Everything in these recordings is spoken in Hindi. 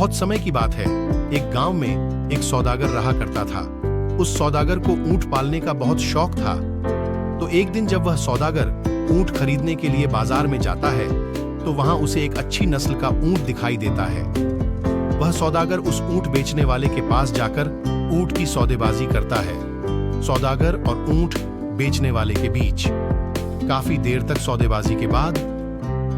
बहुत समय की बात है, एक गांव में एक सौदागर रहा करता था। उस सौदागर को ऊंट पालने का बहुत शौक था। तो एक दिन जब वह सौदागर ऊंट खरीदने के लिए बाजार में जाता है तो वहां उसे एक अच्छी नस्ल का ऊंट दिखाई देता है। वह सौदागर उस ऊंट बेचने वाले के पास जाकर ऊंट की सौदेबाजी करता है। सौदागर और ऊंट बेचने वाले के बीच काफी देर तक सौदेबाजी के बाद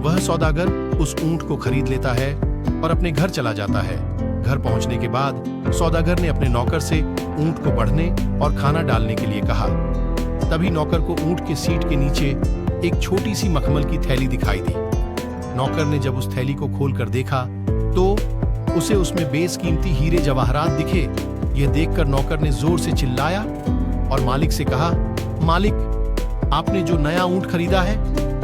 वह सौदागर उस ऊंट को खरीद लेता है और अपने घर चला जाता है। घर पहुंचने के बाद सौदागर ने अपने नौकर से ऊंट को बढ़ने और खाना डालने के लिए कहा। तभी नौकर को ऊंट के सीट के नीचे एक छोटी सी मखमल की थैली दिखाई दी। नौकर ने जब उस थैली को खोलकर देखा तो उसे उसमें बेशकीमती हीरे जवाहरात दिखे। यह देखकर नौकर ने जोर से चिल्लाया और मालिक से कहा, मालिक, आपने जो नया ऊंट खरीदा है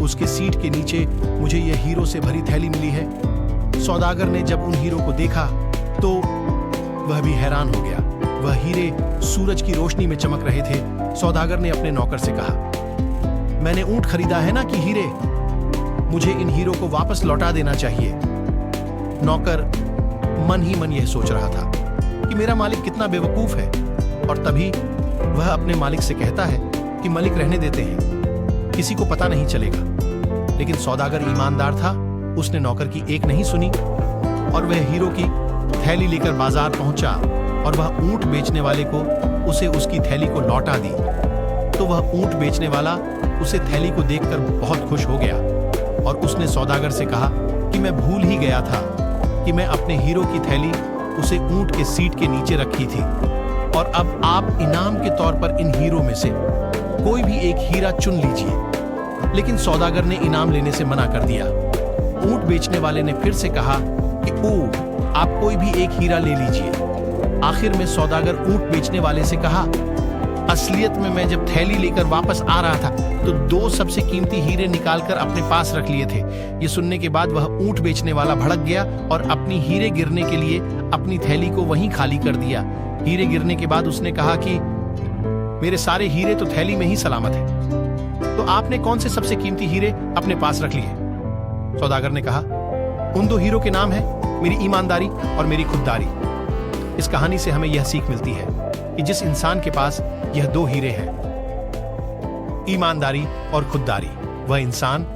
उसके सीट के नीचे मुझे यह हीरों से भरी थैली मिली है। सौदागर ने जब उन हीरों को देखा तो वह भी हैरान हो गया। वह हीरे सूरज की रोशनी में चमक रहे थे। सौदागर ने अपने नौकर से कहा, मैंने ऊंट खरीदा है ना कि हीरे? मुझे इन हीरों को वापस लौटा देना चाहिए। नौकर मन ही मन यह सोच रहा था कि मेरा मालिक कितना बेवकूफ है। और तभी वह अपने मालिक से कहता है कि मालिक रहने देते हैं, किसी को पता नहीं चलेगा। लेकिन सौदागर ईमानदार था, उसने नौकर की एक नहीं सुनी और वह हीरो की थैली लेकर बाजार पहुंचा और वह ऊंट बेचने वाले को उसे उसकी थैली को लौटा दी। तो वह ऊंट बेचने वाला उसे थैली को देखकर बहुत खुश हो गया और उसने सौदागर से कहा कि मैं भूल ही गया था कि मैं अपने हीरो की थैली उसे ऊंट के सीट के नीचे रखी थी और अब आप इनाम के तौर पर इन हीरो में से कोई भी एक हीरा चुन लीजिए। लेकिन सौदागर ने इनाम लेने से मना कर दिया। ऊंट बेचने वाले ने फिर से कहा कि आप कोई भी एक हीरा ले लीजिए। आखिर में सौदागर ऊंट बेचने वाले से कहा, असलियत में मैं जब थैली लेकर वापस आ रहा था तो 2 सबसे कीमती हीरे निकालकर अपने पास रख लिए थे। ये सुनने के बाद वह ऊंट बेचने वाला भड़क गया और अपनी हीरे गिरने के लिए अपनी थैली को वहीं खाली कर दिया। हीरे गिरने के बाद उसने कहा कि मेरे सारे हीरे तो थैली में ही सलामत है, तो आपने कौन से सबसे कीमती हीरे अपने पास रख लिए? सौदागर ने कहा, उन 2 हीरो के नाम है मेरी ईमानदारी और मेरी खुददारी। इस कहानी से हमें यह सीख मिलती है कि जिस इंसान के पास यह 2 हीरे हैं, ईमानदारी और खुददारी, वह इंसान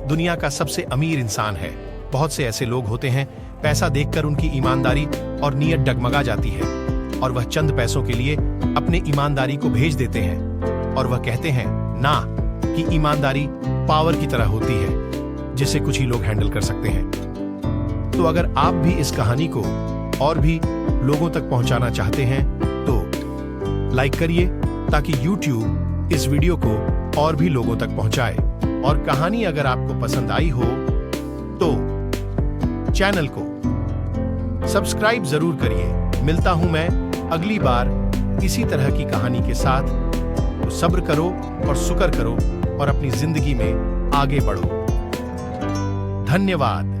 दुनिया का सबसे अमीर इंसान है। बहुत से ऐसे लोग होते हैं, पैसा देखकर उनकी ईमानदारी और नीयत डगमगा जाती है और वह चंद पैसों के लिए अपने ईमानदारी को भेज देते हैं और वह कहते हैं ना कि ईमानदारी पावर की तरह होती है जिसे कुछ ही लोग हैंडल कर सकते हैं। तो अगर आप भी इस कहानी को और भी लोगों तक पहुंचाना चाहते हैं तो लाइक करिए ताकि YouTube इस वीडियो को और भी लोगों तक पहुंचाए। और कहानी अगर आपको पसंद आई हो तो चैनल को सब्सक्राइब जरूर करिए। मिलता हूं मैं अगली बार इसी तरह की कहानी के साथ। तो सब्र करो और शुक्र करो और अपनी जिंदगी में आगे बढ़ो। धन्यवाद।